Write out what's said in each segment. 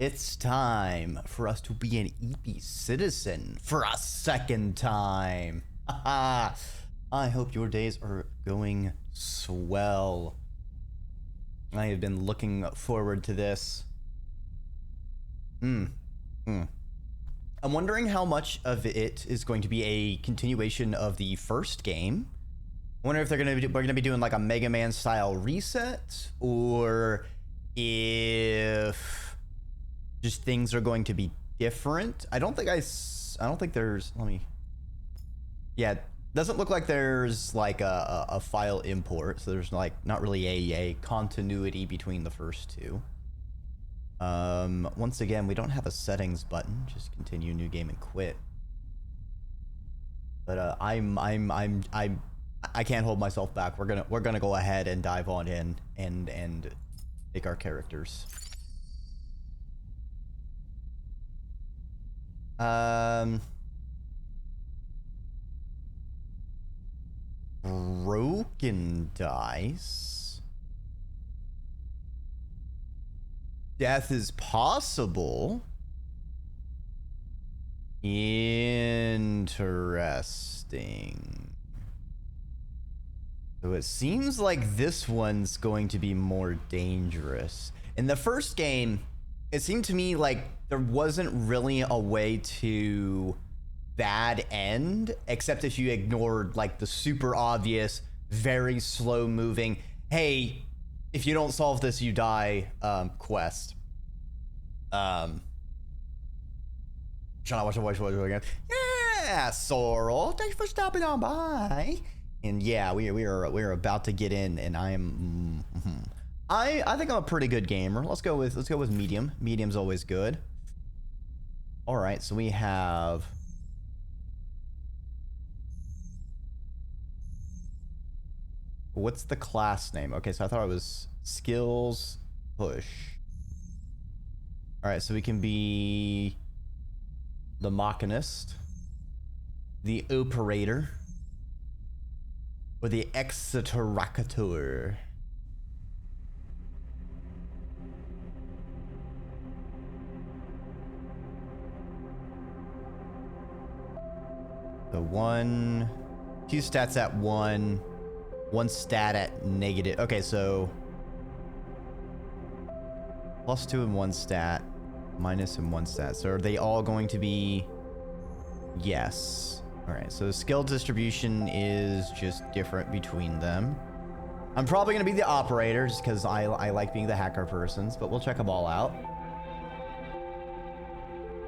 It's time for us to be an EP citizen for a second time. I hope your days are going swell. I have been looking forward to this. I'm wondering how much of it is going to be a continuation of the first game. I wonder if we're gonna be doing like a Mega Man style reset, or if just things are going to be different. I don't think there's, yeah, it doesn't look like there's like a file import, so there's like not really a continuity between the first two. Once again, we don't have a settings button, just continue new game and quit. But I can't hold myself back. We're gonna go ahead and dive on in and make our characters. Broken dice. Death is possible. Interesting. So it seems like this one's going to be more dangerous. In the first game, it seemed to me like there wasn't really a way to bad end, except if you ignored like the super obvious, very slow moving, hey, if you don't solve this, you die, quest. Trying to watch the voice again. Yeah, Sorrel, thanks for stopping on by. And yeah, we're about to get in, and I think I'm a pretty good gamer. Let's go with medium. Medium's always good. All right, so we have what's the class name? Okay, so I thought it was skills push. All right, so we can be the machinist, the operator, or the extracator. The two stats at one stat at negative. Okay, so +2 in one stat, minus in one stat. So are they all going to be? Yes. All right, so skill distribution is just different between them. I'm probably gonna be the operator just because I like being the hacker persons, but we'll check them all out.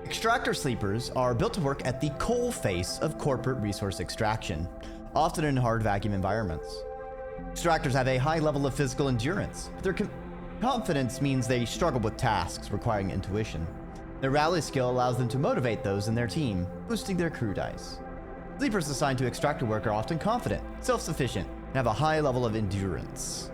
Extractor sleepers are built to work at the coal face of corporate resource extraction, often in hard vacuum environments. Extractors have a high level of physical endurance, but their confidence means they struggle with tasks requiring intuition. Their rally skill allows them to motivate those in their team, boosting their crew dice. Sleepers assigned to extractor work are often confident, self-sufficient, and have a high level of endurance.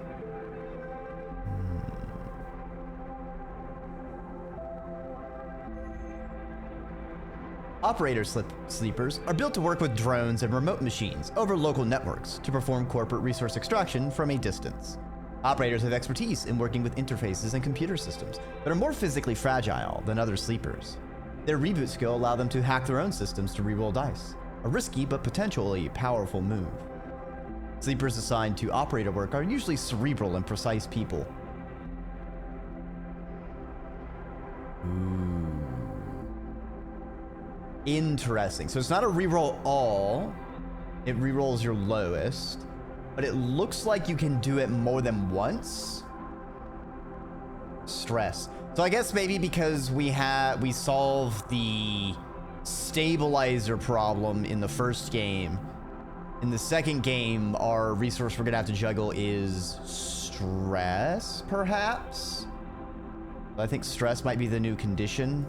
Operator sleepers are built to work with drones and remote machines over local networks to perform corporate resource extraction from a distance. Operators have expertise in working with interfaces and computer systems that are more physically fragile than other sleepers. Their reboot skill allows them to hack their own systems to reroll dice, a risky but potentially powerful move. Sleepers assigned to operator work are usually cerebral and precise people. Interesting. So it's not a reroll all, it rerolls your lowest, but it looks like you can do it more than once. Stress. So I guess maybe because we solved the stabilizer problem in the first game, in the second game our resource we're gonna have to juggle is stress, perhaps. I think stress might be the new condition.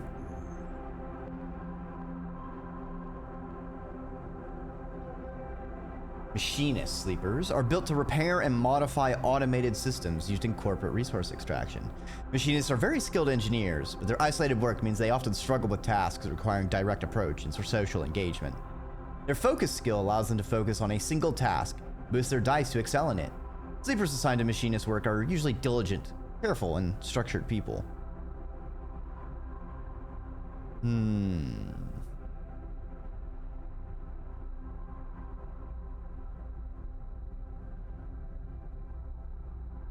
Machinist sleepers are built to repair and modify automated systems used in corporate resource extraction. Machinists are very skilled engineers, but their isolated work means they often struggle with tasks requiring direct approach and social engagement. Their focus skill allows them to focus on a single task, boost their dice to excel in it. Sleepers assigned to machinist work are usually diligent, careful, and structured people. Hmm.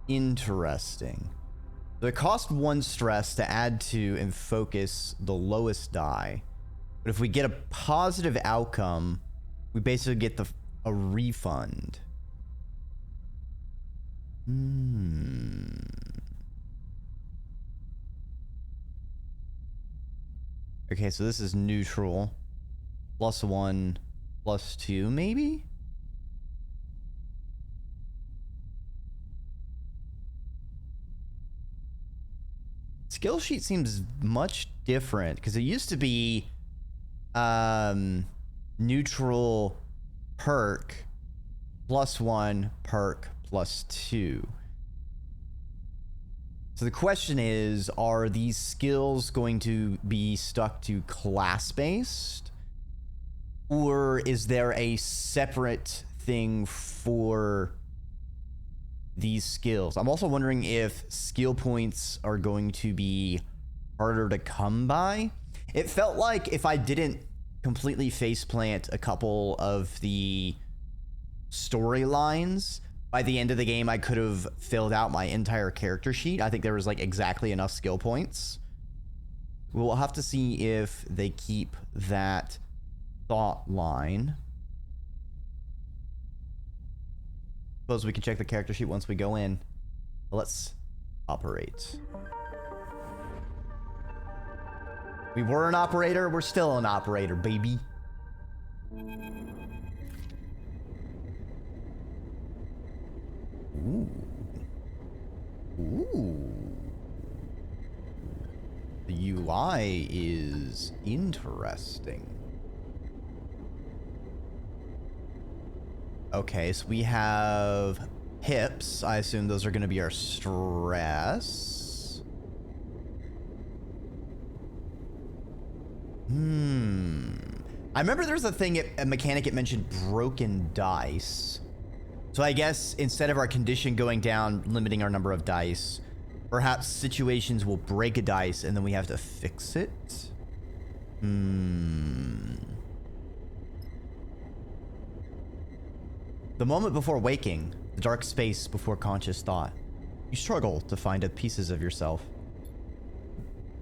Interesting. So it costs 1 stress to add to and focus the lowest die. But if we get a positive outcome, we basically get a refund. Hmm. Okay, so this is neutral. +1, +2, maybe? Skill sheet seems much different because it used to be neutral perk +1 perk +2. So the question is, are these skills going to be stuck to class-based? Or is there a separate thing for these skills? I'm also wondering if skill points are going to be harder to come by. It felt like if I didn't completely faceplant a couple of the storylines, by the end of the game, I could have filled out my entire character sheet. I think there was like exactly enough skill points. We'll have to see if they keep that thought line. Suppose we can check the character sheet once we go in. Let's operate. We were an operator, we're still an operator, baby. Ooh. Ooh. The UI is interesting. Okay, so we have hips. I assume those are going to be our stress. I remember there was a thing, a mechanic, it mentioned broken dice. So I guess instead of our condition going down, limiting our number of dice, perhaps situations will break a dice and then we have to fix it. The moment before waking, the dark space before conscious thought, you struggle to find the pieces of yourself.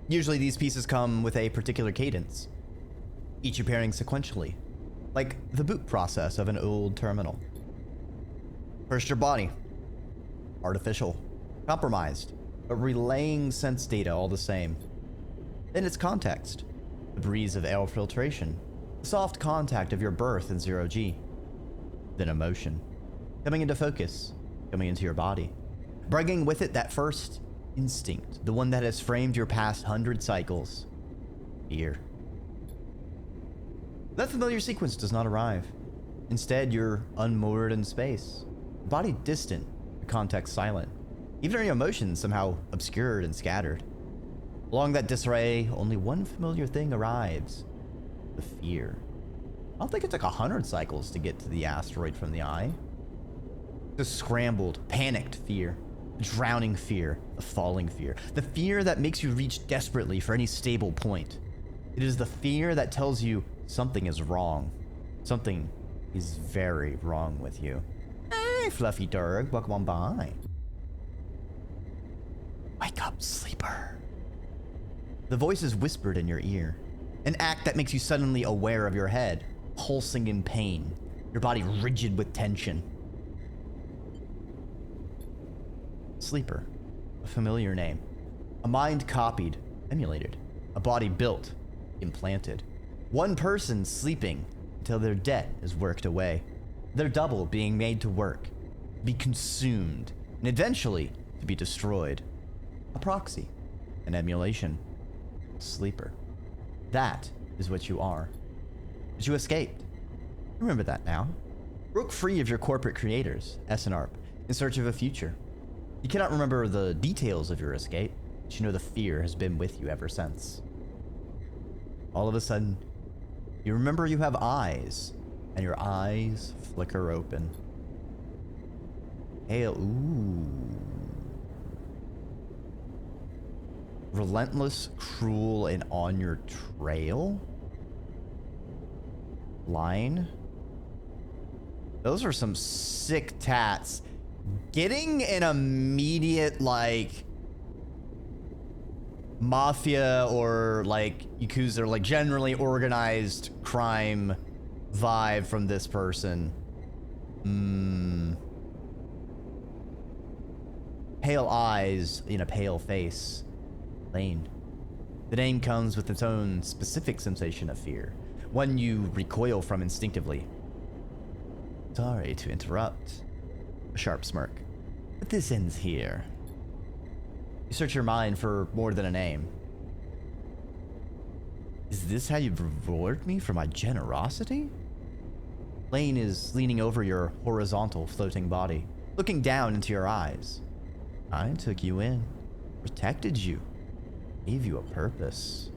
Usually these pieces come with a particular cadence, each appearing sequentially, like the boot process of an old terminal. First, your body. Artificial. Compromised. But relaying sense data all the same. Then its context. The breeze of air filtration. The soft contact of your birth in 0G. Then emotion. Coming into focus. Coming into your body. Bringing with it that first instinct. The one that has framed your past 100 cycles. Fear. That familiar sequence does not arrive. Instead, you're unmoored in space. The body distant, the context silent. Even your emotions somehow obscured and scattered. Along that disarray, only one familiar thing arrives. The fear. I don't think it took 100 cycles to get to the asteroid from the eye. The scrambled, panicked fear. The drowning fear. The falling fear. The fear that makes you reach desperately for any stable point. It is the fear that tells you something is wrong. Something is very wrong with you. Hey, Fluffy Durg, welcome on by. Wake up, sleeper. The voice is whispered in your ear. An act that makes you suddenly aware of your head, pulsing in pain, your body rigid with tension. Sleeper, a familiar name. A mind copied, emulated. A body built, implanted. One person sleeping until their debt is worked away. Their double being made to work, be consumed, and eventually to be destroyed. A proxy, an emulation, a sleeper. That is what you are. But you escaped. Remember that now. Broke free of your corporate creators, SNARP, in search of a future. You cannot remember the details of your escape, but you know the fear has been with you ever since. All of a sudden, you remember you have eyes, and your eyes flicker open. Hail, ooh. Relentless, cruel, and on your trail? Line? Those are some sick tats. Getting an immediate, like, mafia or, like, Yakuza, or, like, generally organized crime vibe from this person. Pale eyes in a pale face. Lane. The name comes with its own specific sensation of fear, one you recoil from instinctively. Sorry to interrupt. A sharp smirk. But this ends here. You search your mind for more than a name. Is this how you reward me for my generosity? Lane is leaning over your horizontal floating body, looking down into your eyes. I took you in, protected you, gave you a purpose.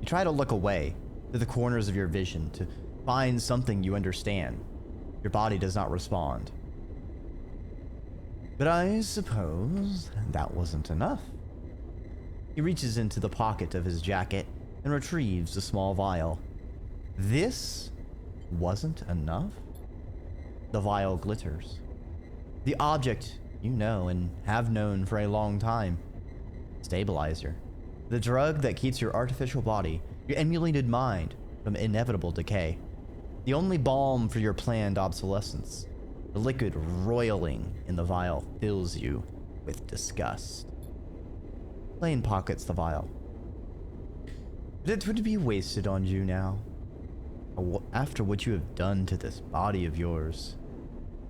You try to look away, to the corners of your vision, to find something you understand. Your body does not respond. But I suppose that wasn't enough. He reaches into the pocket of his jacket and retrieves a small vial. This wasn't enough? The vial glitters. The object you know and have known for a long time. Stabilizer. The drug that keeps your artificial body, your emulated mind, from inevitable decay. The only balm for your planned obsolescence. The liquid roiling in the vial fills you with disgust. Lane pockets the vial. But it would be wasted on you now. After what you have done to this body of yours.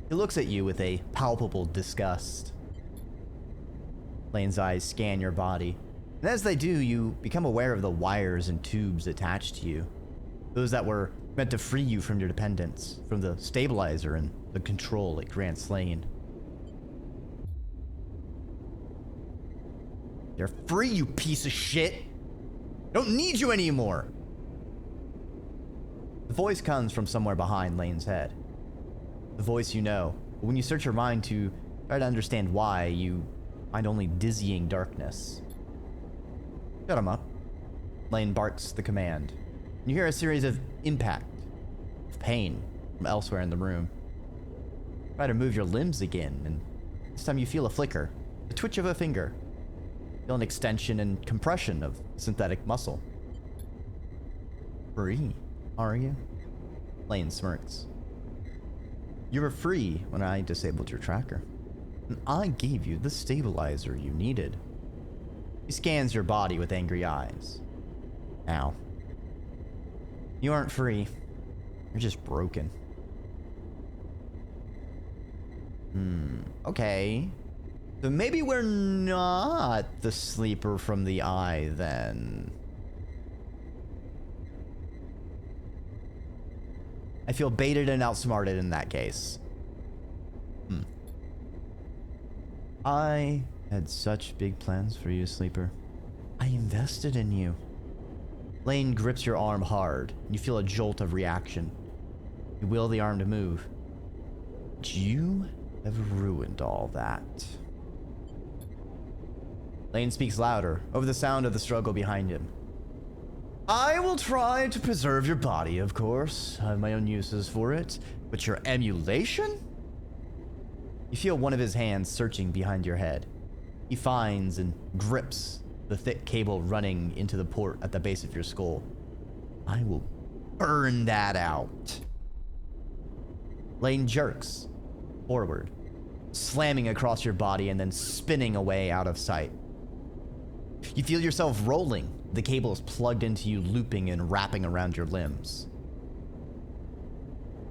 He looks at you with a palpable disgust. Lane's eyes scan your body, and as they do, you become aware of the wires and tubes attached to you. Those that were meant to free you from your dependence, from the stabilizer and the control it grants Lane. You're free, you piece of shit! Don't need you anymore! The voice comes from somewhere behind Lane's head. The voice you know, but when you search your mind to try to understand why, you find only dizzying darkness. Shut him up. Lane barks the command. You hear a series of impact, of pain, from elsewhere in the room. Try to move your limbs again, and this time you feel a flicker, the twitch of a finger. Feel an extension and compression of synthetic muscle. Free, are you? Lane smirks. You were free when I disabled your tracker, and I gave you the stabilizer you needed. He scans your body with angry eyes. Now, you aren't free. You're just broken. Okay. So maybe we're not the sleeper from the eye then. I feel baited and outsmarted in that case. I had such big plans for you, Sleeper. I invested in you. Lane grips your arm hard, and you feel a jolt of reaction. You will the arm to move. But you have ruined all that. Lane speaks louder, over the sound of the struggle behind him. I will try to preserve your body, of course. I have my own uses for it. But your emulation? You feel one of his hands searching behind your head. He finds and grips the thick cable running into the port at the base of your skull. I will burn that out. Lane jerks forward, slamming across your body and then spinning away out of sight. You feel yourself rolling. The cable is plugged into you, looping and wrapping around your limbs.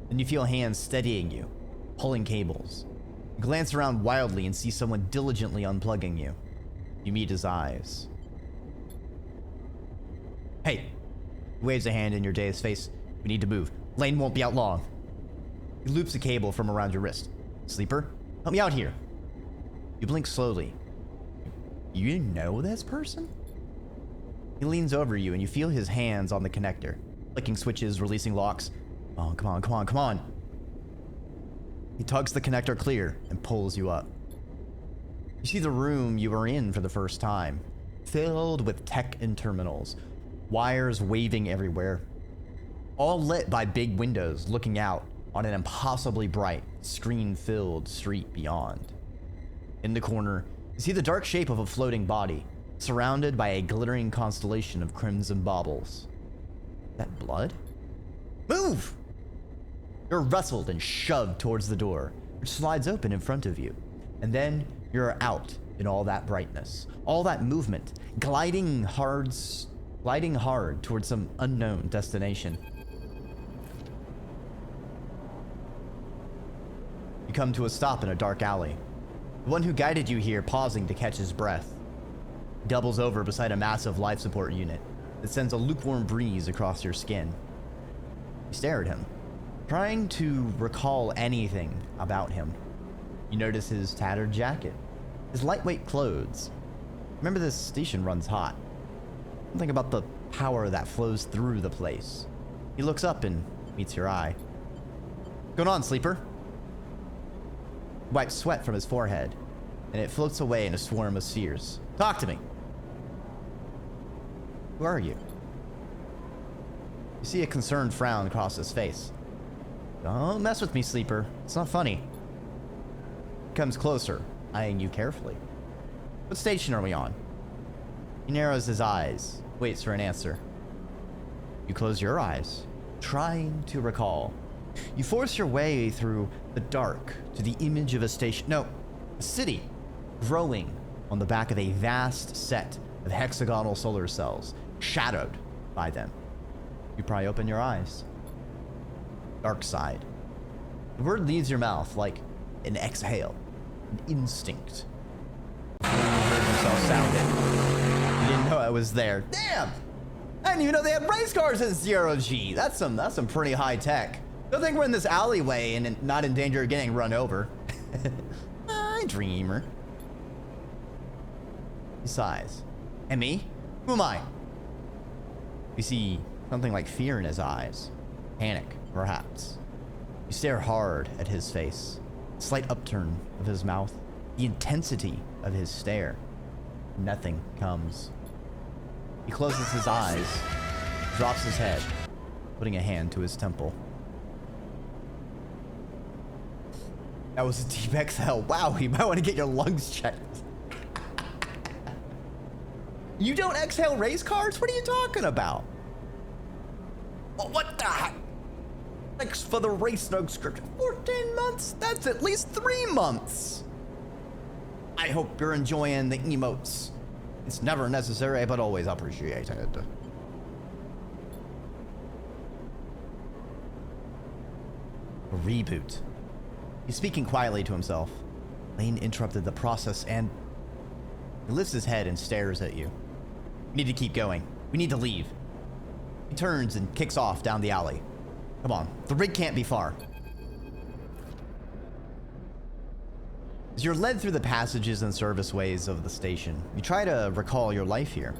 Then you feel hands steadying you, pulling cables. You glance around wildly and see someone diligently unplugging you. You meet his eyes. Hey! He waves a hand in your dazed face. We need to move. Lane won't be out long. He loops a cable from around your wrist. Sleeper, help me out here. You blink slowly. You know this person? He leans over you and you feel his hands on the connector, clicking switches, releasing locks. Oh, come on, come on, come on. He tugs the connector clear and pulls you up. You see the room you were in for the first time, filled with tech and terminals, wires waving everywhere, all lit by big windows looking out on an impossibly bright, screen-filled street beyond. In the corner, you see the dark shape of a floating body, surrounded by a glittering constellation of crimson baubles. That blood? Move! You're wrestled and shoved towards the door, which slides open in front of you, and then you're out in all that brightness, all that movement, gliding hard towards some unknown destination. You come to a stop in a dark alley. The one who guided you here pausing to catch his breath. He doubles over beside a massive life support unit that sends a lukewarm breeze across your skin. You stare at him, trying to recall anything about him. You notice his tattered jacket, his lightweight clothes. Remember, this station runs hot. Something about the power that flows through the place. He looks up and meets your eye. What's going on, sleeper? He wipes sweat from his forehead, and it floats away in a swarm of sears. Talk to me. Who are you? You see a concerned frown across his face. Don't mess with me, sleeper. It's not funny. He comes closer, eyeing you carefully. What station are we on? He narrows his eyes, waits for an answer. You close your eyes, trying to recall. You force your way through the dark to the image of a station. No, a city growing on the back of a vast set of hexagonal solar cells, shadowed by them. You pry open your eyes. Dark side. The word leaves your mouth like an exhale, an instinct. You heard yourself sound it. You didn't know I was there. Damn! I didn't even know they had race cars in Zero G. That's some pretty high tech. Don't think we're in this alleyway and not in danger of getting run over. I dreamer. He sighs. And me? Who am I? You see something like fear in his eyes. Panic, perhaps. You stare hard at his face. Slight upturn of his mouth. The intensity of his stare. Nothing comes. He closes his eyes, drops his head, putting a hand to his temple. That was a deep exhale. Wow, you might want to get your lungs checked. You don't exhale race cars? What are you talking about? Oh, what the heck? Thanks for the race subscription. 14 months? That's at least 3 months. I hope you're enjoying the emotes. It's never necessary, but always appreciated. A reboot. He's speaking quietly to himself. Lane interrupted the process and he lifts his head and stares at you. We need to keep going. We need to leave. He turns and kicks off down the alley. Come on, the rig can't be far. As you're led through the passages and serviceways of the station, you try to recall your life here.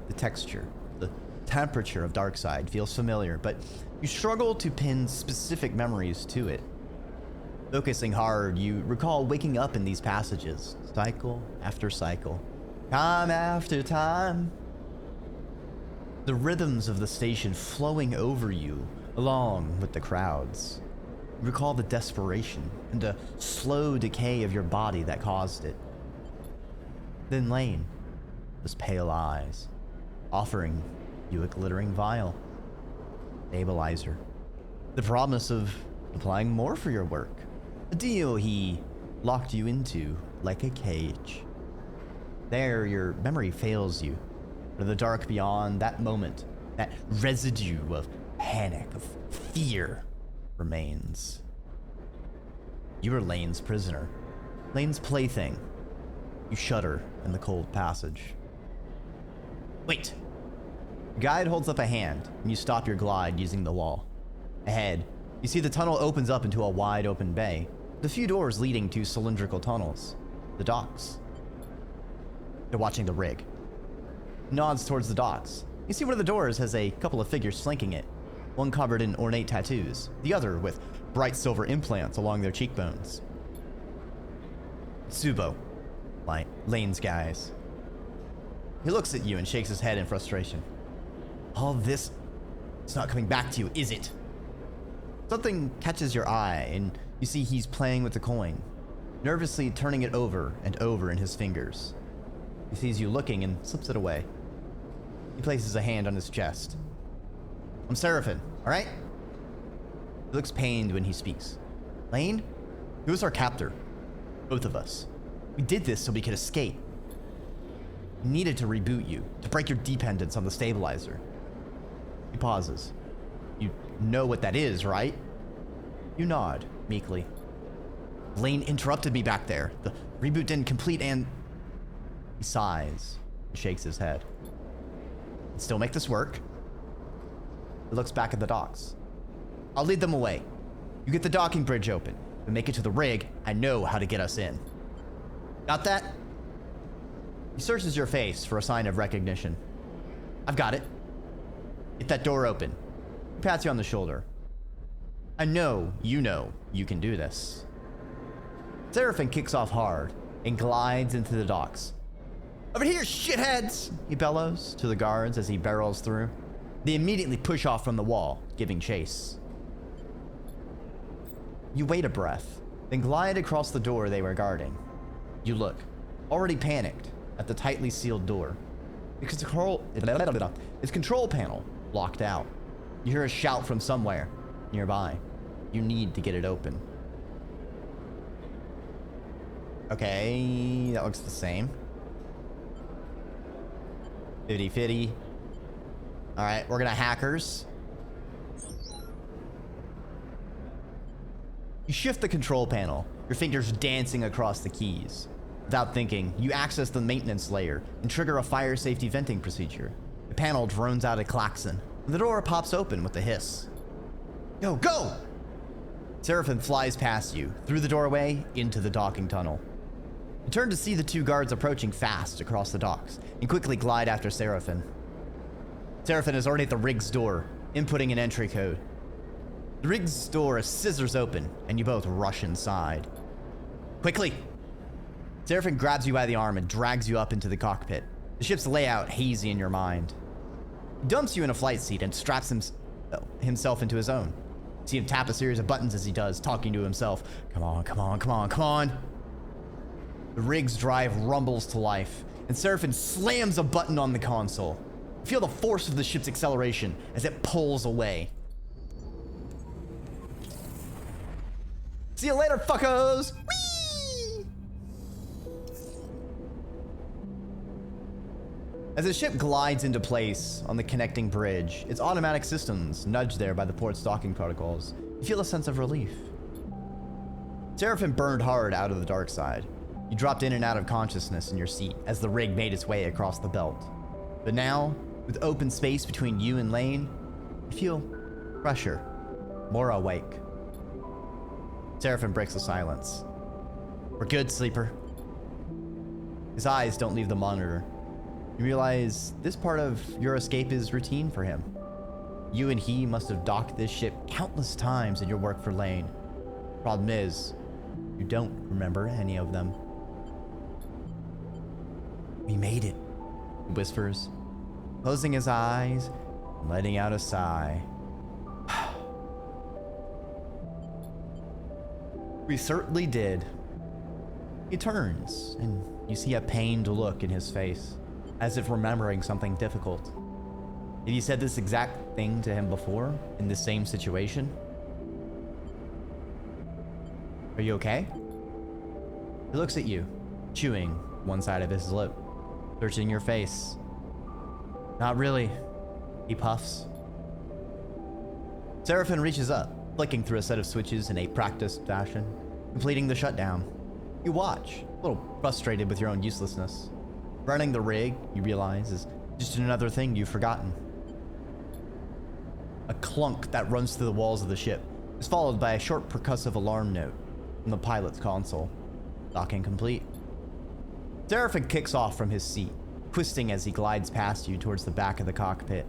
The texture, the temperature of Darkside feels familiar, but you struggle to pin specific memories to it. Focusing hard, you recall waking up in these passages, cycle after cycle, time after time. The rhythms of the station flowing over you, along with the crowds. You recall the desperation and the slow decay of your body that caused it. Then Lane, those pale eyes, offering you a glittering vial, stabilizer, the promise of applying more for your work. A deal he locked you into like a cage. There, your memory fails you. But in the dark beyond, that moment, that residue of panic, of fear, remains. You are Lane's prisoner. Lane's plaything. You shudder in the cold passage. Wait! Your guide holds up a hand, and you stop your glide using the wall. Ahead, you see the tunnel opens up into a wide open bay, with a few doors leading to cylindrical tunnels. The docks. They're watching the rig. He nods towards the docks. You see one of the doors has a couple of figures flanking it, one covered in ornate tattoos, the other with bright silver implants along their cheekbones. Tsubo, Lane's guys. He looks at you and shakes his head in frustration. All this, it's not coming back to you, is it? Something catches your eye, and you see he's playing with the coin, nervously turning it over and over in his fingers. He sees you looking and slips it away. He places a hand on his chest. I'm Seraphin, all right? He looks pained when he speaks. Lane, he was our captor. Both of us. We did this so we could escape. We needed to reboot you, to break your dependence on the stabilizer. He pauses. You know what that is, right? You nod, meekly. Lane interrupted me back there. The reboot didn't complete and... He sighs and shakes his head. Still make this work. He looks back at the docks. I'll lead them away. You get the docking bridge open. We make it to the rig. I know how to get us in. Got that? He searches your face for a sign of recognition. I've got it. Get that door open. He pats you on the shoulder. I know you can do this. Seraphin kicks off hard and glides into the docks. Over here, shitheads! He bellows to the guards as he barrels through. They immediately push off from the wall, giving chase. You wait a breath, then glide across the door they were guarding. You look, already panicked, at the tightly sealed door. Its control panel locked out. You hear a shout from somewhere nearby. You need to get it open. Okay, that looks the same. 50-50. All right, we're gonna hackers. You shift the control panel, your fingers dancing across the keys. Without thinking, you access the maintenance layer and trigger a fire safety venting procedure. The panel drones out a klaxon, and the door pops open with a hiss. Go, go! Seraphin flies past you, through the doorway, into the docking tunnel. You turn to see the two guards approaching fast across the docks, and quickly glide after Seraphin. Seraphin is already at the rig's door, inputting an entry code. The rig's door scissors open, and you both rush inside. Quickly! Seraphin grabs you by the arm and drags you up into the cockpit, the ship's layout hazy in your mind. He dumps you in a flight seat and straps himself into his own. You see him tap a series of buttons as he does, talking to himself. Come on, come on, come on, come on! The rig's drive rumbles to life, and Seraphin slams a button on the console. You feel the force of the ship's acceleration as it pulls away. See you later, fuckos! Whee! As the ship glides into place on the connecting bridge, its automatic systems nudged there by the port's docking protocols, you feel a sense of relief. Seraphin burned hard out of the dark side. You dropped in and out of consciousness in your seat as the rig made its way across the belt. But now, with open space between you and Lane, you feel fresher, more awake. Seraphin breaks the silence. We're good, sleeper. His eyes don't leave the monitor. You realize this part of your escape is routine for him. You and he must have docked this ship countless times in your work for Lane. Problem is, you don't remember any of them. We made it, he whispers, closing his eyes and letting out a sigh. We certainly did. He turns, and you see a pained look in his face, as if remembering something difficult. Have you said this exact thing to him before, in the same situation? Are you okay? He looks at you, chewing one side of his lip, searching your face. Not really, he puffs. Seraphin reaches up, flicking through a set of switches in a practiced fashion, completing the shutdown. You watch, a little frustrated with your own uselessness. Running the rig, you realize, is just another thing you've forgotten. A clunk that runs through the walls of the ship is followed by a short percussive alarm note from the pilot's console. Docking complete. Seraphin kicks off from his seat, twisting as he glides past you towards the back of the cockpit.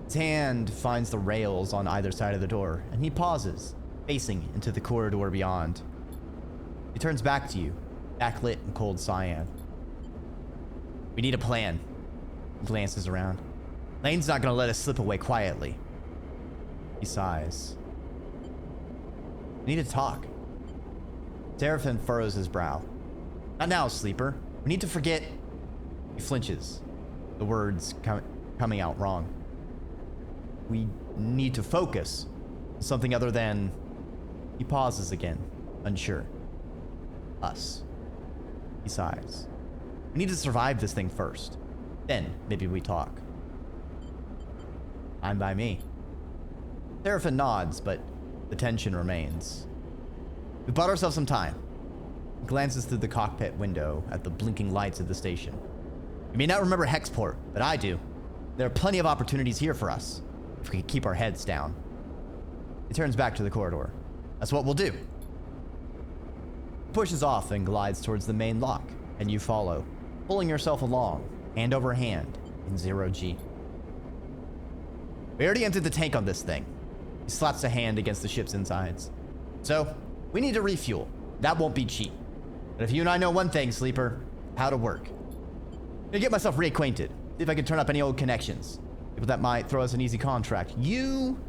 His hand finds the rails on either side of the door, and he pauses, facing into the corridor beyond. He turns back to you, backlit in cold cyan. We need a plan. He glances around. Lane's not gonna let us slip away quietly. He sighs. We need to talk. Seraphin furrows his brow. Not now, sleeper. We need to forget. He flinches. The words coming out wrong. We need to focus on something other than... He pauses again, unsure. Us. He sighs. We need to survive this thing first. Then, maybe we talk. Fine by me. Seraphin nods, but the tension remains. We bought ourselves some time. He glances through the cockpit window at the blinking lights of the station. You may not remember Hexport, but I do. There are plenty of opportunities here for us, if we can keep our heads down. He turns back to the corridor. That's what we'll do. He pushes off and glides towards the main lock, and you follow, pulling yourself along, hand over hand, in 0G. We already emptied the tank on this thing. He slaps a hand against the ship's insides. So, we need to refuel. That won't be cheap. But if you and I know one thing, Sleeper, how to work. I'm gonna get myself reacquainted. See if I can turn up any old connections. People that might throw us an easy contract. You...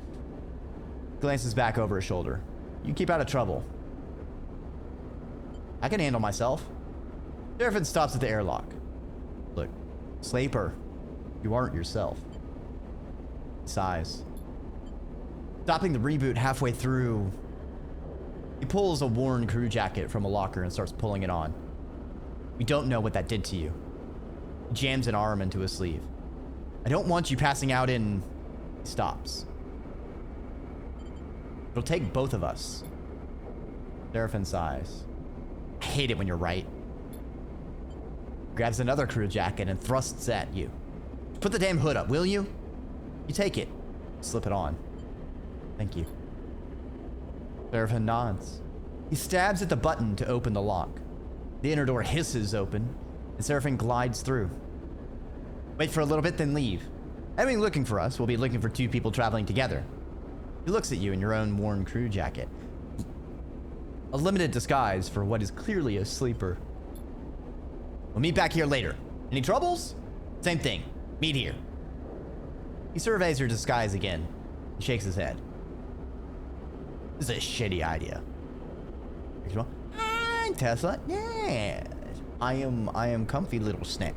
Glances back over his shoulder. You keep out of trouble. I can handle myself. Seraphin stops at the airlock. Look, Sleeper, you aren't yourself. He sighs. Stopping the reboot halfway through, he pulls a worn crew jacket from a locker and starts pulling it on. We don't know what that did to you. He jams an arm into his sleeve. I don't want you passing out in... He stops. It'll take both of us. Seraphin sighs. I hate it when you're right. Grabs another crew jacket and thrusts at you. Put the damn hood up, will you? You take it. Slip it on. Thank you. Seraphin nods. He stabs at the button to open the lock. The inner door hisses open, and Seraphin glides through. Wait for a little bit, then leave. Anyone looking for us will be looking for two people traveling together. He looks at you in your own worn crew jacket. A limited disguise for what is clearly a sleeper. We'll meet back here later. Any troubles? Same thing. Meet here. He surveys your disguise again and shakes his head. This is a shitty idea. I'm Tesla. Yes. I am comfy little snack.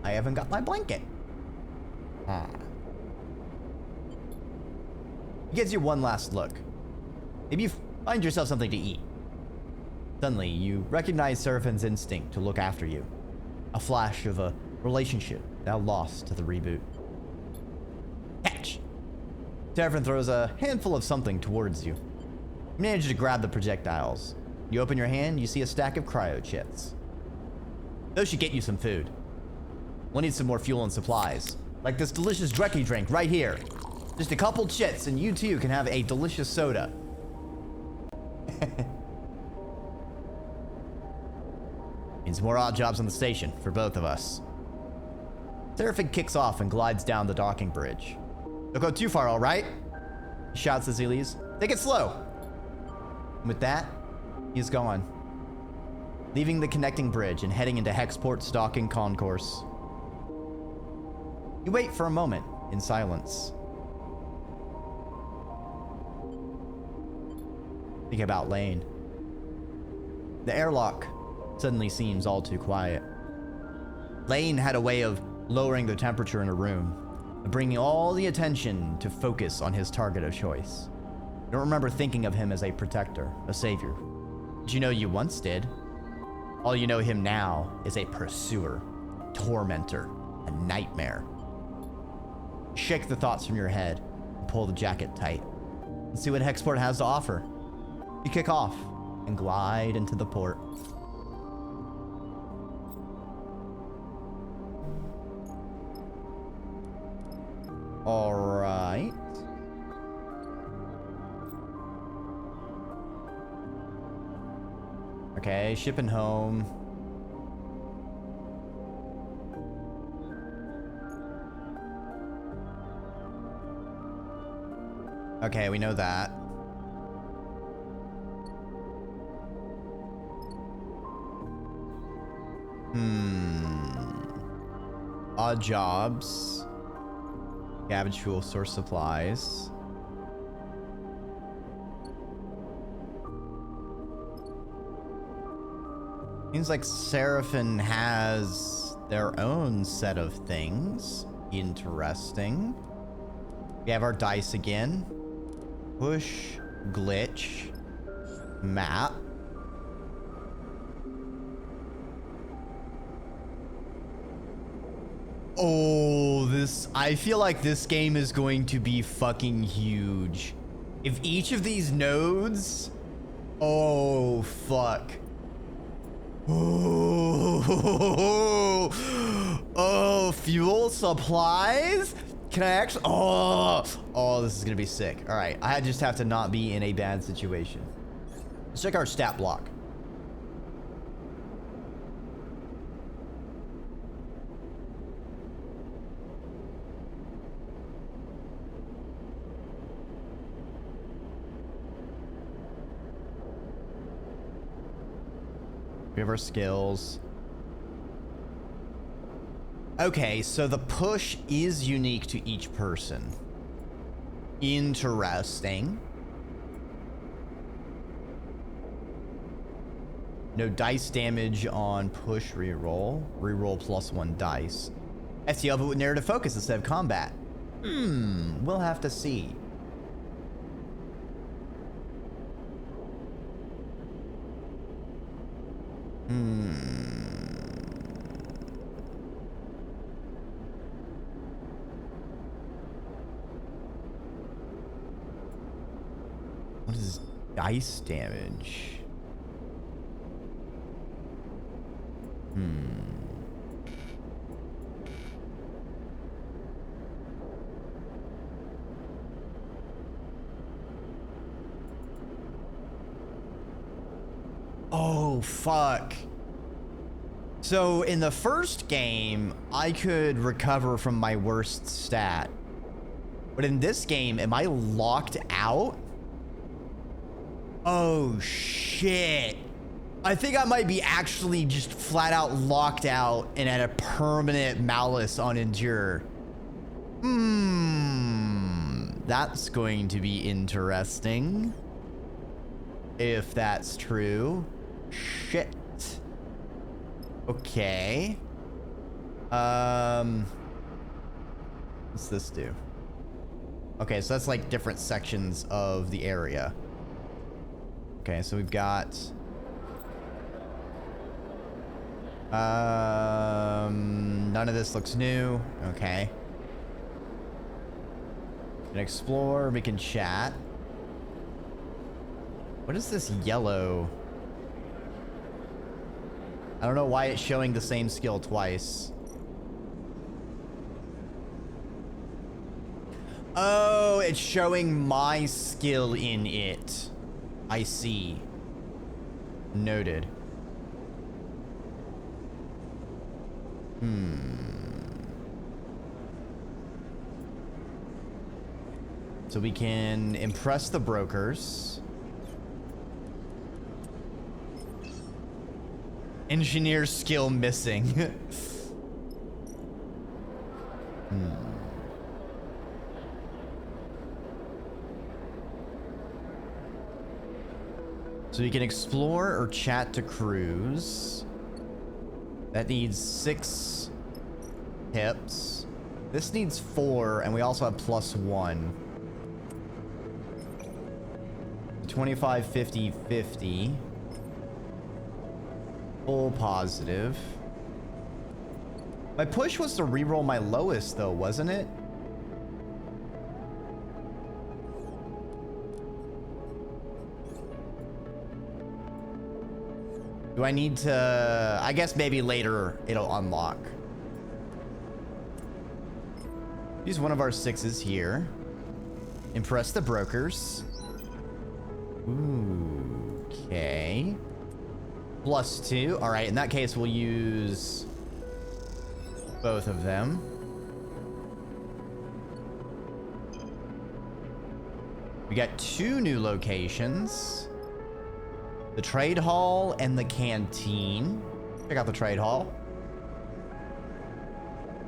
I haven't got my blanket. He gives you one last look. Maybe you find yourself something to eat. Suddenly, you recognize Seraphin's instinct to look after you. A flash of a relationship now lost to the reboot. Catch! Seraphin throws a handful of something towards you. You manage to grab the projectiles. You open your hand, you see a stack of cryo chits. Those should get you some food. We'll need some more fuel and supplies. Like this delicious Dreki drink right here. Just a couple chits and you too can have a delicious soda. Means more odd jobs on the station for both of us. Seraphin kicks off and glides down the docking bridge. Don't go too far, all right? He shouts as he leaves. Take it slow. And with that, he's gone. Leaving the connecting bridge and heading into Hexport's docking concourse. You wait for a moment in silence. Think about Lane. The airlock suddenly seems all too quiet. Lane had a way of lowering the temperature in a room and bringing all the attention to focus on his target of choice. You don't remember thinking of him as a protector, a savior. But you know you once did. All you know him now is a pursuer, tormentor, a nightmare. Shake the thoughts from your head and pull the jacket tight and see what Hexport has to offer. You kick off and glide into the port. All right. Okay, shipping home. Okay, we know that. Odd jobs. Scavenge fuel, source supplies. Seems like Seraphin has their own set of things. Interesting. We have our dice again. Push, glitch, map. Oh, I feel like this game is going to be fucking huge. If each of these nodes, oh, fuck. Oh, fuel supplies? Can I actually? Oh, this is gonna be sick. All right, I just have to not be in a bad situation. Let's check our stat block. We have our skills. Okay, so the push is unique to each person. Interesting. No dice damage on push reroll. Reroll +1 dice. STL but with narrative focus instead of combat. We'll have to see. What is dice damage? Oh, fuck. So in the first game, I could recover from my worst stat. But in this game, am I locked out? Oh, shit. I think I might be actually just flat out locked out and at a permanent malus on Endure. That's going to be interesting. If that's true. Shit. Okay. What's this do? Okay, so that's like different sections of the area. Okay, so we've got none of this looks new. Okay. We can explore, we can chat. What is this yellow? I don't know why it's showing the same skill twice. Oh, it's showing my skill in it. I see. Noted. So we can impress the brokers. Engineer skill missing. So you can explore or chat to crews. That needs 6 hips. This needs 4, and we also have +1. 25, 50, 50. Full positive. My push was to reroll my lowest, though, wasn't it? Do I need to... I guess maybe later it'll unlock. Use one of our 6s here. Impress the brokers. Ooh, okay. +2. All right, in that case, we'll use both of them. We got 2 new locations. The trade hall and the canteen. Check out the trade hall.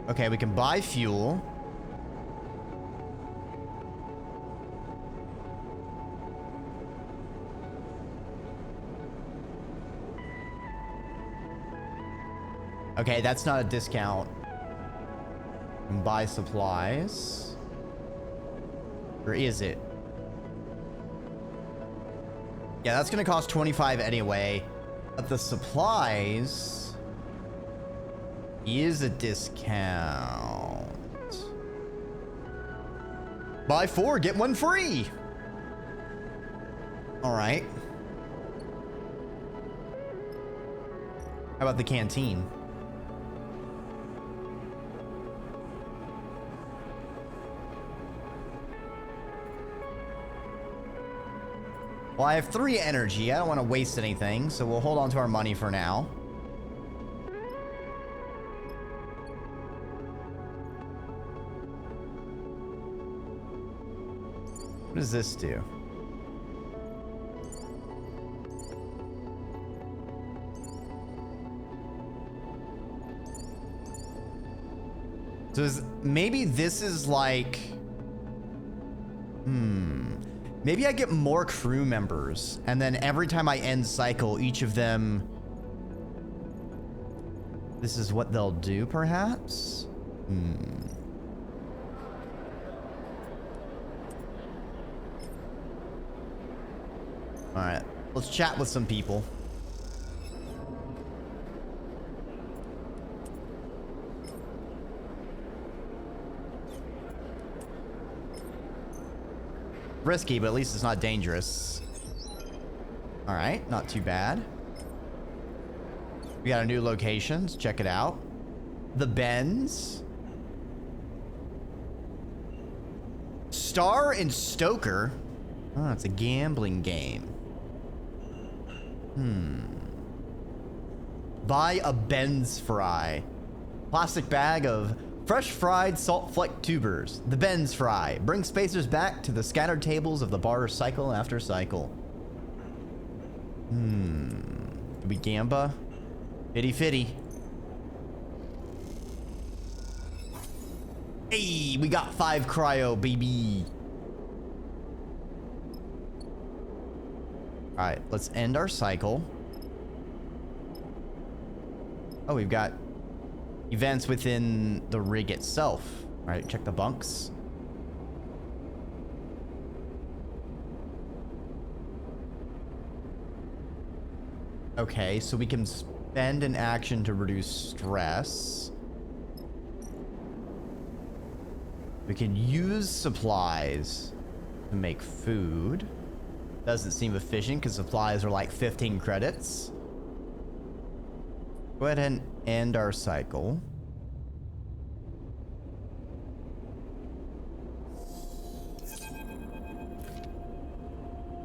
Okay, we can buy fuel. Okay, that's not a discount. And buy supplies. Or is it? Yeah, that's gonna cost 25 anyway. But the supplies is a discount. Buy 4, get 1 free. All right. How about the canteen? Well, I have 3 energy. I don't want to waste anything, so we'll hold on to our money for now. What does this do? So maybe this is like... Maybe I get more crew members, and then every time I end cycle, each of them... This is what they'll do, perhaps? Alright, let's chat with some people. Risky, but at least it's not dangerous. All right, not too bad. We got a new location. Let's check it out. The Bends. Star and Stoker. Oh, it's a gambling game. Buy a Ben's fry. Plastic bag of fresh fried salt fleck tubers. The Ben's fry. Bring spacers back to the scattered tables of the bar cycle after cycle. Do we gamba? Fitty fitty. Hey, we got 5 cryo, baby. All right, let's end our cycle. Oh, we've got events within the rig itself. All right, check the bunks. Okay, so we can spend an action to reduce stress. We can use supplies to make food. Doesn't seem efficient because supplies are like 15 credits. Go ahead and end our cycle.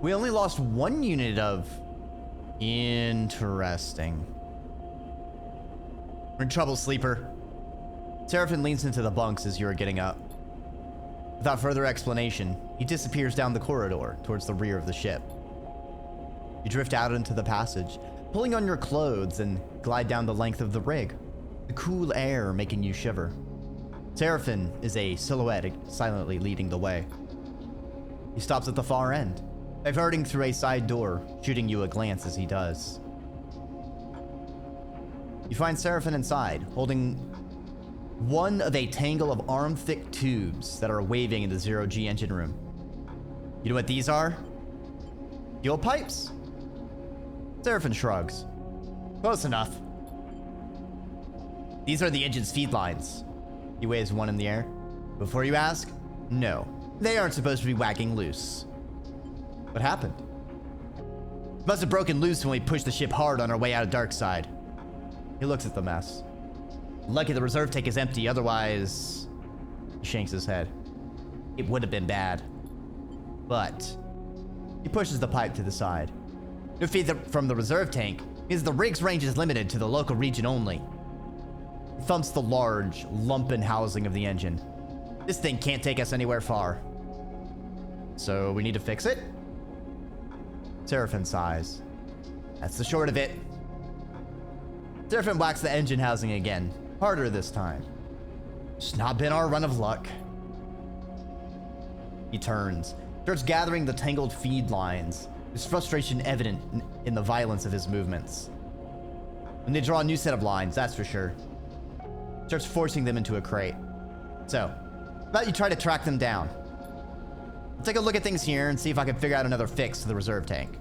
We only lost 1 unit of... Interesting. We're in trouble, sleeper. Seraphin leans into the bunks as you are getting up. Without further explanation, he disappears down the corridor towards the rear of the ship. You drift out into the passage, pulling on your clothes and glide down the length of the rig, the cool air making you shiver. Seraphin is a silhouette silently leading the way. He stops at the far end, diverting through a side door, shooting you a glance as he does. You find Seraphin inside, holding one of a tangle of arm-thick tubes that are waving in the zero-G engine room. You know what these are? Fuel pipes? Seraphin shrugs. Close enough. These are the engine's feed lines. He waves one in the air. Before you ask, no, they aren't supposed to be wagging loose. What happened? Must have broken loose when we pushed the ship hard on our way out of Darkside. He looks at the mess. Lucky the reserve tank is empty, otherwise... He shakes his head. It would have been bad. But... He pushes the pipe to the side. No feed from the reserve tank means the rig's range is limited to the local region only. He thumps the large, lumpen housing of the engine. This thing can't take us anywhere far. So we need to fix it? Seraphin sighs. That's the short of it. Serpent whacks the engine housing again. Harder this time. It's not been our run of luck. He turns, starts gathering the tangled feed lines, his frustration evident in the violence of his movements. When they draw a new set of lines, that's for sure. Starts forcing them into a crate. So, how about you try to track them down? I'll take a look at things here and see if I can figure out another fix to the reserve tank.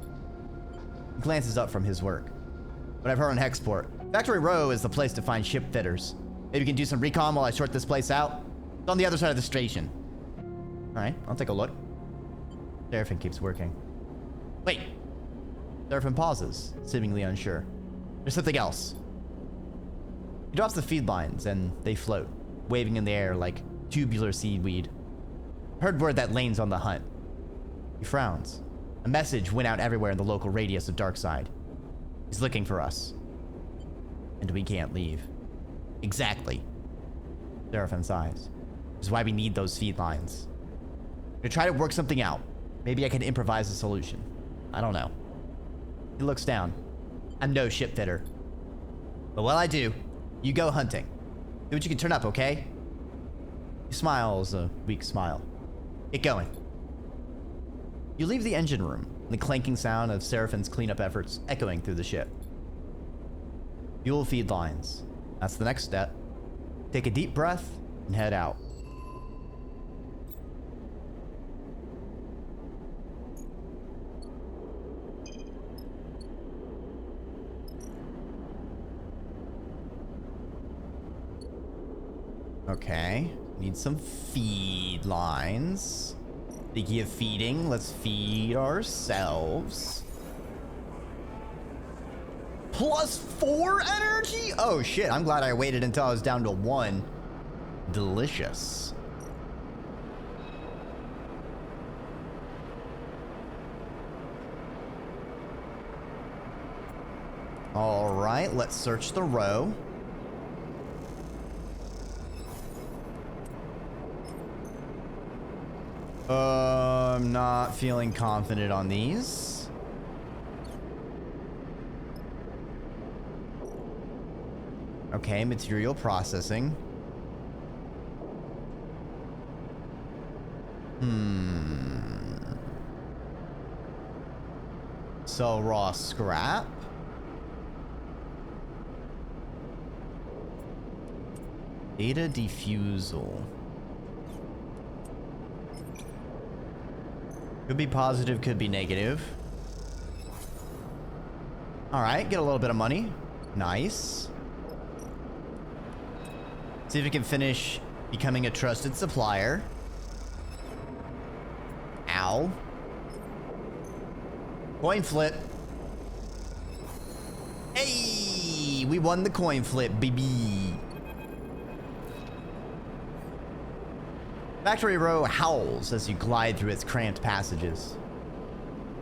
He glances up from his work. What I've heard on Hexport, Factory Row is the place to find ship fitters. Maybe you can do some recon while I sort this place out? It's on the other side of the station. Alright, I'll take a look. Serpent keeps working. Wait! Serpent pauses, seemingly unsure. There's something else. He drops the feed lines and they float, waving in the air like tubular seaweed. Heard word that Lane's on the hunt. He frowns. A message went out everywhere in the local radius of Darkside. He's looking for us. And we can't leave. Exactly. Seraphin sighs. This is why we need those feed lines. I'm gonna try to work something out. Maybe I can improvise a solution. I don't know. He looks down. I'm no ship fitter. But while I do, you go hunting. See what you can turn up, okay? He smiles a weak smile. Get going. You leave the engine room, the clanking sound of Seraphin's cleanup efforts echoing through the ship. Fuel feed lines. That's the next step. Take a deep breath and head out. Okay, need some feed lines. Speaking of feeding, let's feed ourselves. +4 energy? Oh shit, I'm glad I waited until I was down to 1. Delicious. All right, let's search the row. I'm not feeling confident on these. Okay, material processing. So raw scrap. Data defusal. Could be positive, could be negative. Alright, get a little bit of money. Nice. See if we can finish becoming a trusted supplier. Ow. Coin flip. Hey! We won the coin flip, baby. Factory Row howls as you glide through its cramped passages.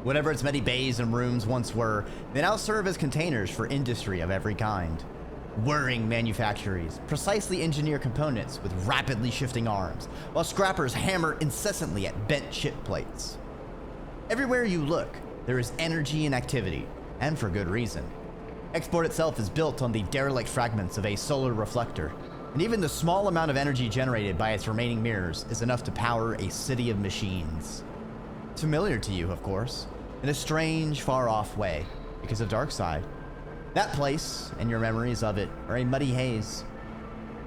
Whatever its many bays and rooms once were, they now serve as containers for industry of every kind. Whirring manufactories precisely engineer components with rapidly shifting arms, while scrappers hammer incessantly at bent ship plates. Everywhere you look, there is energy and activity, and for good reason. Hexport itself is built on the derelict fragments of a solar reflector, and even the small amount of energy generated by its remaining mirrors is enough to power a city of machines. It's familiar to you, of course, in a strange, far-off way, because of Darkside. That place, and your memories of it, are a muddy haze.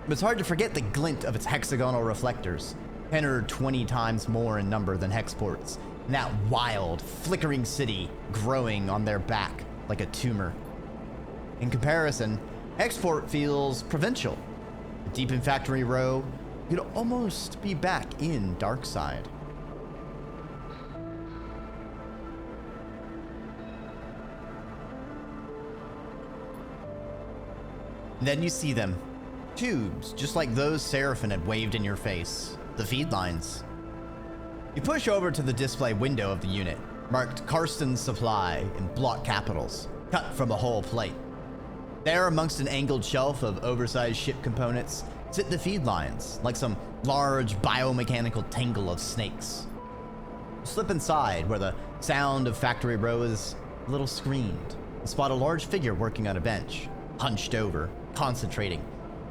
But it's hard to forget the glint of its hexagonal reflectors, 10 or 20 times more in number than Hexport's, and that wild, flickering city growing on their back like a tumor. In comparison, Hexport feels provincial. Deep in Factory Row, you'd almost be back in Darkside. Then you see them. Tubes, just like those Seraphin had waved in your face. The feed lines. You push over to the display window of the unit, marked Karsten's Supply in block capitals, cut from the whole plate. There, amongst an angled shelf of oversized ship components, sit the feed lines, like some large biomechanical tangle of snakes. You slip inside, where the sound of Factory Row is a little screened, and spot a large figure working on a bench. hunched over, concentrating.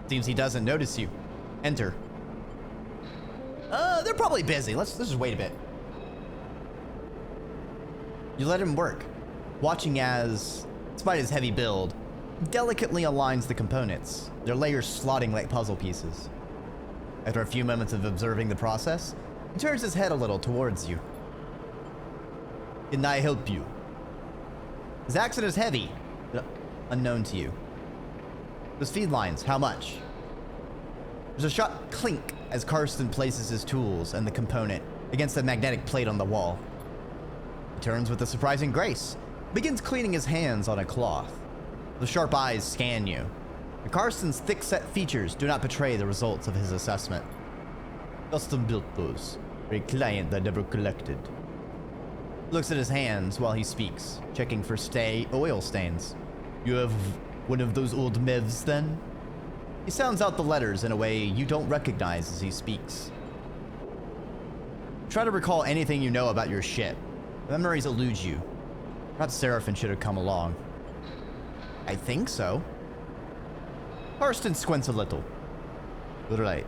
Seems he doesn't notice you. Enter. They're probably busy. Let's just wait a bit. You let him work, watching as, despite his heavy build, delicately aligns the components, their layers slotting like puzzle pieces. After a few moments of observing the process, he turns his head a little towards you. Can I help you? His accent is heavy, but unknown to you. Those feed lines, how much? There's a sharp clink as Karsten places his tools and the component against the magnetic plate on the wall. He turns with a surprising grace, begins cleaning his hands on a cloth. The sharp eyes scan you. And Karsten's thick-set features do not betray the results of his assessment. Custom built those for a client that never collected. Looks at his hands while he speaks, checking for oil stains. You have one of those old mevs then? He sounds out the letters in a way you don't recognize as he speaks. Try to recall anything you know about your ship. Memories elude you. Perhaps Seraphin should have come along. I think so. Karsten squints a little. Right.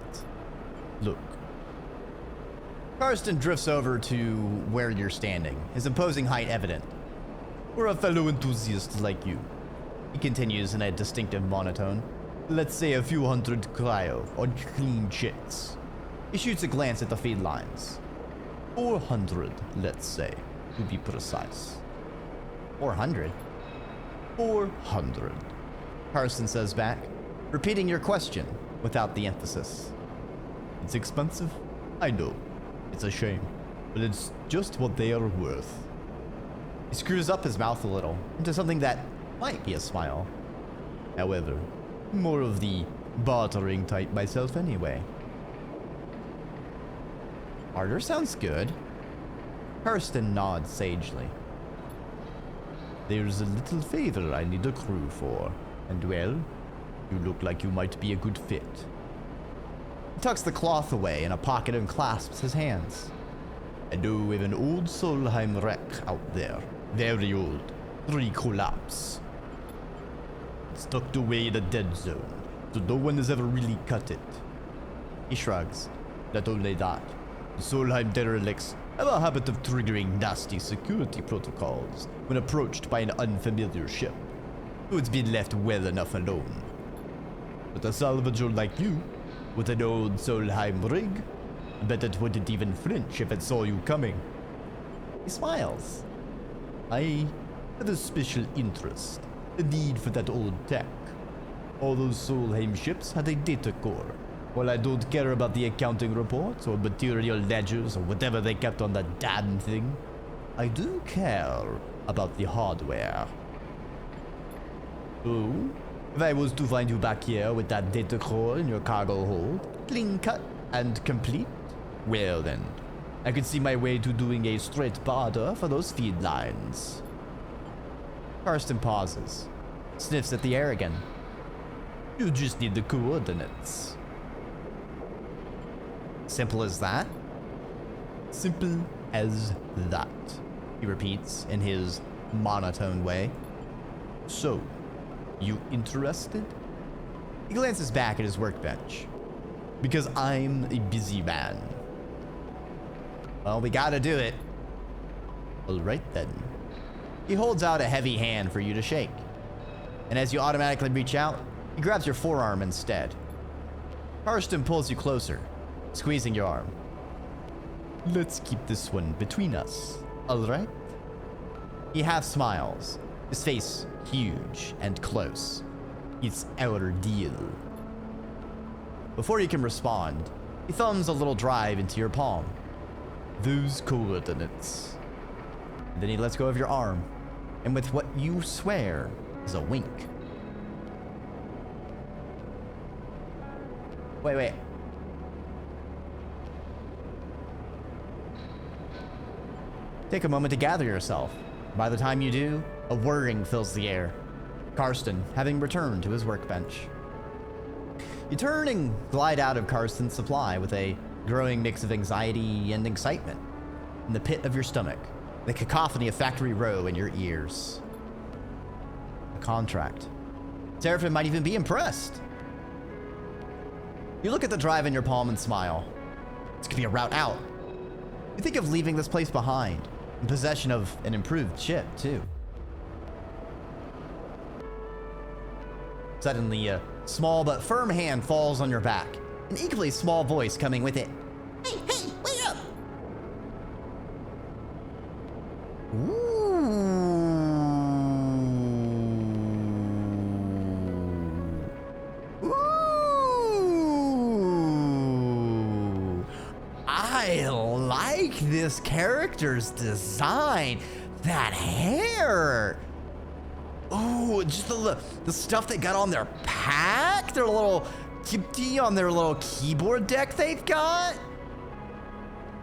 Look. Karsten drifts over to where you're standing, his imposing height evident. We're a fellow enthusiast like you. He continues in a distinctive monotone. Let's say a few hundred cryo on clean chits. He shoots a glance at the feed lines. 400, let's say, to be precise. 400? 400. Karsten says back, repeating your question without the emphasis. It's expensive? I know. It's a shame, but it's just what they are worth. He screws up his mouth a little into something that might be a smile. However, more of the bartering type myself anyway. Barter sounds good. Karsten nods sagely. There's a little favor I need a crew for, and well, you look like you might be a good fit. He tucks the cloth away in a pocket and clasps his hands. I know of an old Solheim wreck out there. Very old. 3 collapse. It's tucked away in a dead zone, so no one has ever really cut it. He shrugs. Not only that, the Solheim derelicts have a habit of triggering nasty security protocols when approached by an unfamiliar ship, so it's been left well enough alone. But a salvager like you, with an old Solheim rig, I bet it wouldn't even flinch if it saw you coming. He smiles. I have a special interest, a need for that old tech. All those Solheim ships had a data core. While I don't care about the accounting reports or material ledgers or whatever they kept on that damn thing, I do care about the hardware. So, if I was to find you back here with that data core in your cargo hold, clean cut and complete, well then, I could see my way to doing a straight barter for those feed lines. Karsten pauses, sniffs at the air again. You just need the coordinates. Simple as that? Simple as that, he repeats in his monotone way. So, you interested? He glances back at his workbench. Because I'm a busy man. Well, we gotta do it. Alright then. He holds out a heavy hand for you to shake. And as you automatically reach out, he grabs your forearm instead. Karsten pulls you closer, squeezing your arm. Let's keep this one between us, alright? He half smiles, his face huge and close. It's our deal. Before you can respond, he thumbs a little drive into your palm. Those coordinates. And then he lets go of your arm, and with what you swear is a wink. Wait. Take a moment to gather yourself. By the time you do, a whirring fills the air. Karsten, having returned to his workbench. You turn and glide out of Karsten's supply with a growing mix of anxiety and excitement. In the pit of your stomach, the cacophony of Factory Row in your ears. A contract. Seraphin might even be impressed. You look at the drive in your palm and smile. This could be a route out. You think of leaving this place behind, in possession of an improved ship, too. Suddenly, a small but firm hand falls on your back, an equally small voice coming with it. Hey, wait up! Ooh. Ooh. I like this character's design. That hair. Oh, just the stuff they got on their pack, their little on their little keyboard deck they've got.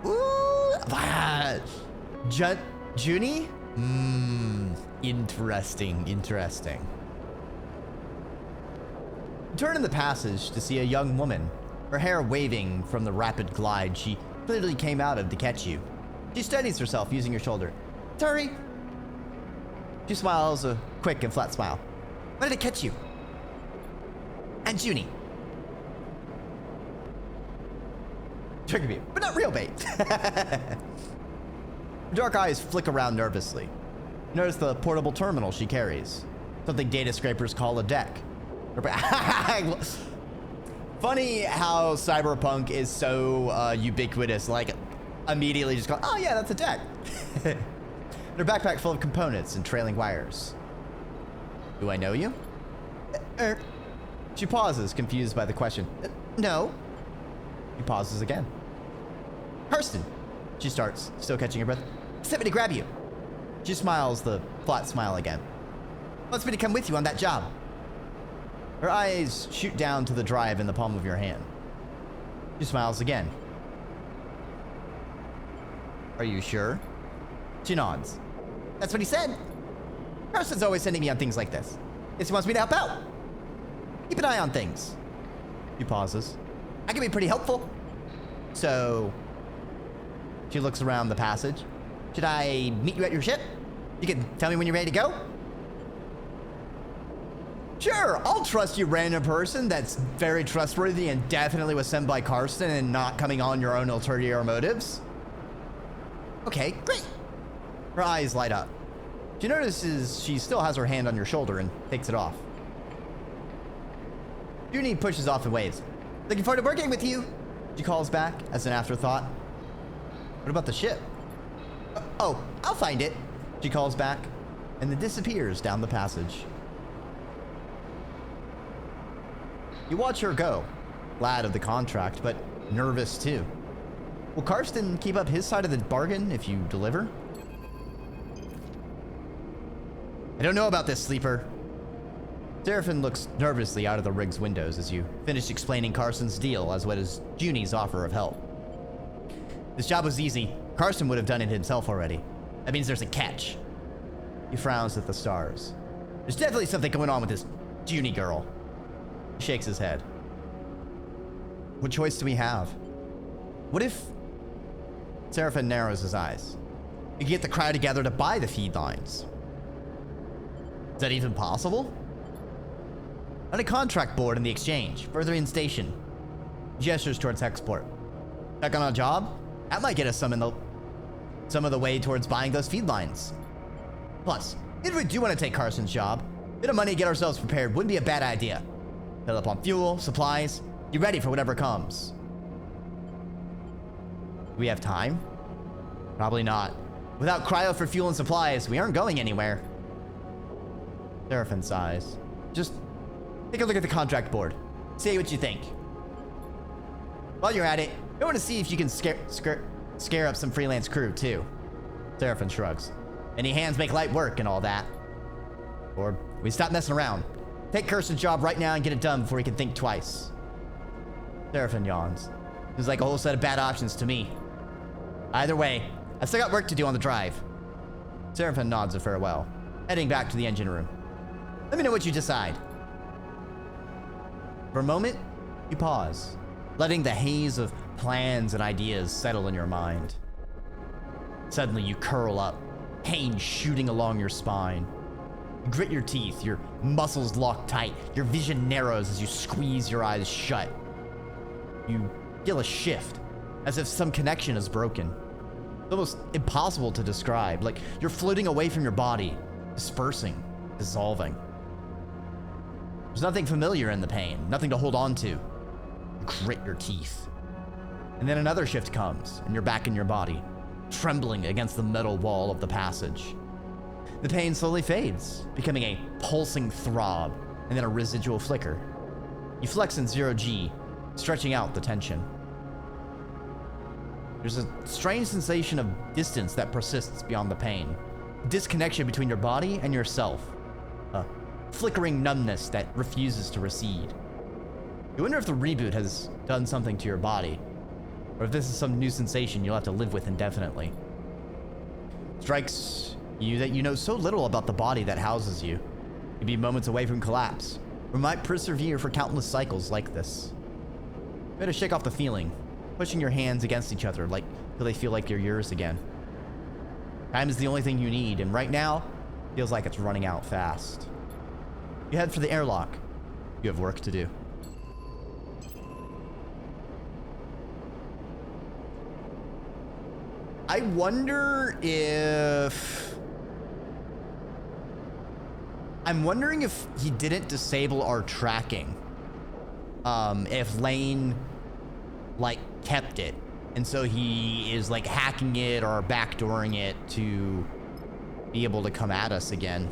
Ooh, Junie? Interesting. You turn in the passage to see a young woman, her hair waving from the rapid glide she clearly came out of to catch you. She steadies herself using your shoulder. Sorry. She smiles a quick and flat smile. Why did it catch you? And Junie. Trick of you, but not real bait. Dark eyes flick around nervously. Notice the portable terminal she carries. Something data scrapers call a deck. Funny how Cyberpunk is so ubiquitous, like immediately just go, oh yeah, that's a deck. Her backpack full of components and trailing wires. Do I know you? She pauses, confused by the question. No. She pauses again. Kirsten, she starts, still catching her breath. Sent me to grab you. She smiles the flat smile again. Wants me to come with you on that job. Her eyes shoot down to the drive in the palm of your hand. She smiles again. Are you sure? She nods. That's what he said. Kirsten's always sending me on things like this. Guess he wants me to help out. Keep an eye on things. She pauses. I can be pretty helpful. So, she looks around the passage. Should I meet you at your ship? You can tell me when you're ready to go? Sure, I'll trust you, random person that's very trustworthy and definitely was sent by Karsten and not coming on your own ulterior motives. Okay, great. Her eyes light up. She notices she still has her hand on your shoulder and takes it off. Junie pushes off and waves. Looking forward to working with you, she calls back as an afterthought. What about the ship? Oh, I'll find it, she calls back, and then disappears down the passage. You watch her go, glad of the contract, but nervous too. Will Karsten keep up his side of the bargain if you deliver? I don't know about this, sleeper. Seraphin looks nervously out of the rig's windows as you finish explaining Karsten's deal as well as Junie's offer of help. This job was easy. Karsten would have done it himself already. That means there's a catch. He frowns at the stars. There's definitely something going on with this Junie girl. He shakes his head. What choice do we have? What if... Seraphin narrows his eyes. You can get the crowd together to buy the feed lines. Is that even possible? On a contract board in the exchange, further in station. Gestures towards Hexport. Check on a job? That might get us some of the way towards buying those feed lines. Plus, if we do want to take Karsten's job, a bit of money to get ourselves prepared wouldn't be a bad idea. Fill up on fuel, supplies, be ready for whatever comes. Do we have time? Probably not. Without cryo for fuel and supplies, we aren't going anywhere. Seraphin sighs. Just take a look at the contract board. Say what you think. While you're at it, I want to see if you can scare up some freelance crew too. Seraphin shrugs. Any hands make light work and all that. Or we stop messing around. Take Kirsten's job right now and get it done before he can think twice. Seraphin yawns. Seems like a whole set of bad options to me. Either way, I've still got work to do on the drive. Seraphin nods a farewell, heading back to the engine room. Let me know what you decide. For a moment, you pause, letting the haze of plans and ideas settle in your mind. Suddenly, you curl up, pain shooting along your spine. You grit your teeth, your muscles lock tight, your vision narrows as you squeeze your eyes shut. You feel a shift, as if some connection is broken. It's almost impossible to describe, like you're floating away from your body, dispersing, dissolving. There's nothing familiar in the pain, nothing to hold on to. You grit your teeth. And then another shift comes, and you're back in your body, trembling against the metal wall of the passage. The pain slowly fades, becoming a pulsing throb, and then a residual flicker. You flex in 0G, stretching out the tension. There's a strange sensation of distance that persists beyond the pain. Disconnection between your body and yourself. A flickering numbness that refuses to recede. You wonder if the reboot has done something to your body, or if this is some new sensation you'll have to live with indefinitely. Strikes you that you know so little about the body that houses you. You'd be moments away from collapse, or might persevere for countless cycles like this. You better shake off the feeling, pushing your hands against each other till they feel like they're yours again. Time is the only thing you need, and right now, feels like it's running out fast. You head for the airlock. You have work to do. I wonder if... I'm wondering if he didn't disable our tracking. If Lane, like, kept it. And so he is, like, hacking it or backdooring it to be able to come at us again.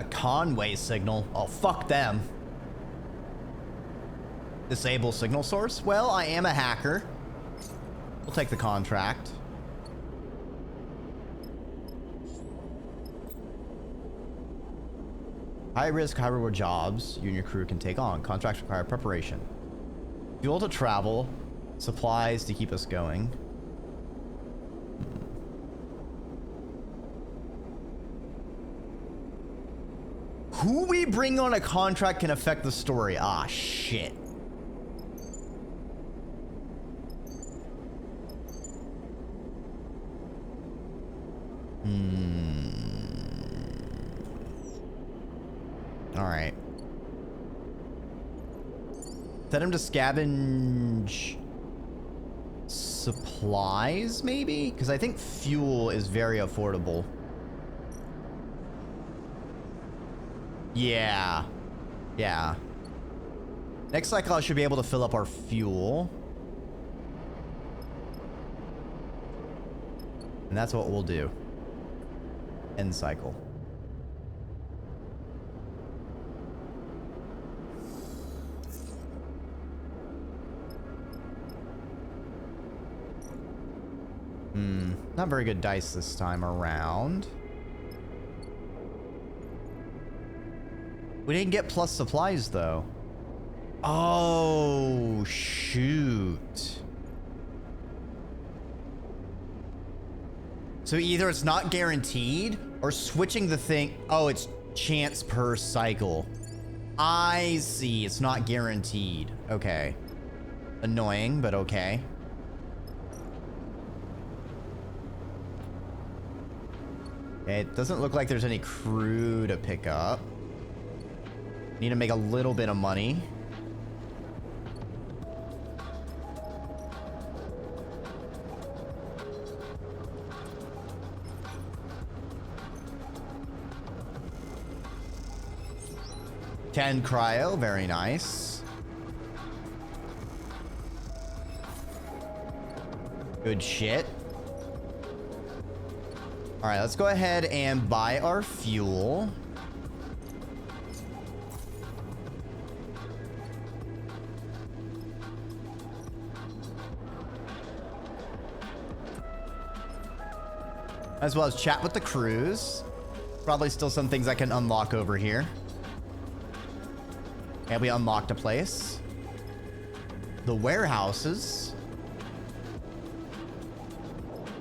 A Conway signal? Oh, fuck them. Disable signal source? Well, I am a hacker. We'll take the contract. High risk, high reward jobs you and your crew can take on. Contracts require preparation. Fuel to travel. Supplies to keep us going. Who we bring on a contract can affect the story. Ah, shit. All right. Send him to scavenge supplies, maybe? Because I think fuel is very affordable. Yeah. Yeah. Next cycle, I should be able to fill up our fuel. And that's what we'll do. End cycle. Not very good dice this time around. We didn't get plus supplies, though. Oh, shoot. So either it's not guaranteed, or switching the thing... Oh, it's chance per cycle. I see. It's not guaranteed. Okay. Annoying, but okay. Okay, it doesn't look like there's any crew to pick up. Need to make a little bit of money. Ten cryo, very nice. Good shit. All right, let's go ahead and buy our fuel. As well as chat with the crews. Probably still some things I can unlock over here. And we unlocked a place. The warehouses.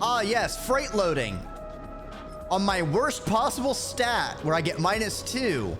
Ah, yes, freight loading. on my worst possible stat where I get -2.